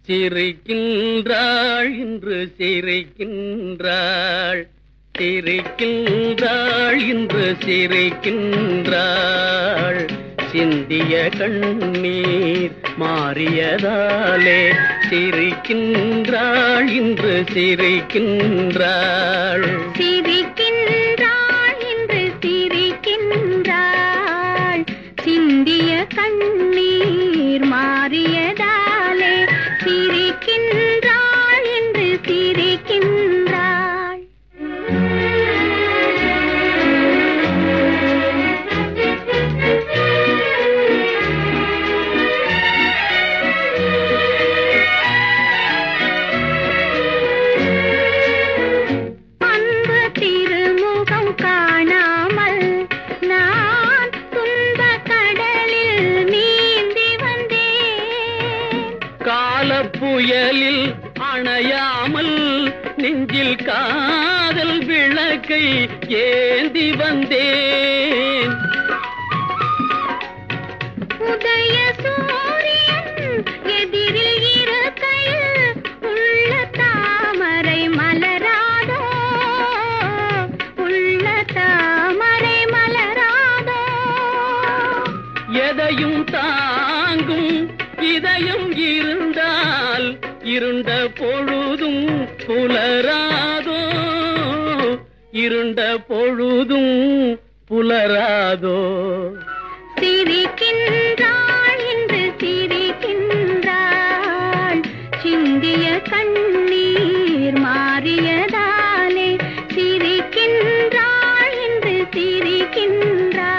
சிரிக்கின்றாள் இன்று சிரிக்கின்றாள், சிரிக்கின்றாள் இன்று சிரிக்கின்றாள். சிந்திய கண்ணீர் மாறியதாலே சிரிக்கின்றாள் இன்று சிரிக்கின்றாள். சிரிக்கின்றாள் இன்று சிரிக்கின்றாள். சிந்திய கண்ணீர் மாறியதாலே சிரிக்கின்றாள் இன்று சிரிக்கின்றாள். அன்பு திருமுகம் காணாமல் நான் துன்பக் கடலில் நீந்தி வந்தேன். காலப்புயலில் அணையாமல் நெஞ்சில் காதல் விளக்கை ஏந்தி வந்தேன். உதய சூரியன் எதிரில் இருக்கையில் உள்ள தாமரை மலராதோ, உள்ள தாமரை மலராதோ. எதையும் தாங்கும் இதயம் இருந்தால் இருண்ட பொழுதும் புலராதோ, இருண்ட பொழுதும் புலராதோ. சிரிக்கின்றாள் இன்று சிரிக்கின்றாள். சிந்திய கண்ணீர் மாறியதாலே சிரிக்கின்றாள் இன்று சிரிக்கின்றாள்.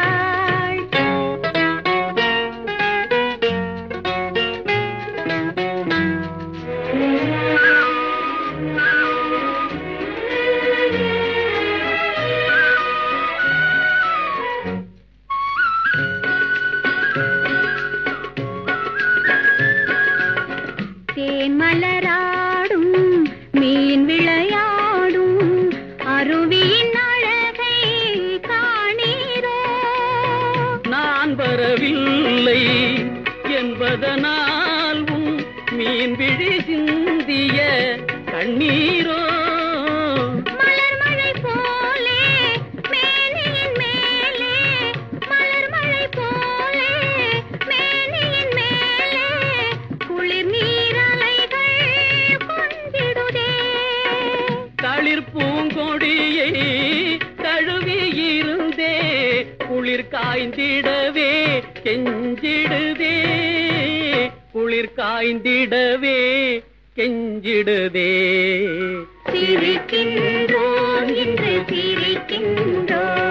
தேன் மலராடும் மீன் விளையாடும் அருவியின் அழகை காணீரோ. நான் வரவில்லை என்பதனால் உன் மீன் விழி சிந்திய கண்ணீரோ. மலர் மழை போலே மேனியின் மேலே, மலர் மழை போலே மேனியின் மேலே குளிர் நீரலைகள் கொஞ்சிடுதே. தளிர் பூங்கொடியை தழுவி இருந்தே குளிர் காய்ந்திடவே கெஞ்சிடுதே, குளிர் காய்ந்திடவே கெஞ்சிடுதே. சிரிக்கின்றோம் இன்று சிரிக்கின்றோம்.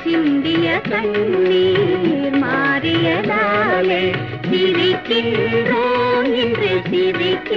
சிந்திய கண்ணீர் மாறியதாலே சிரிக்கின்றோம் இன்று சிரிக்கின்றோம்.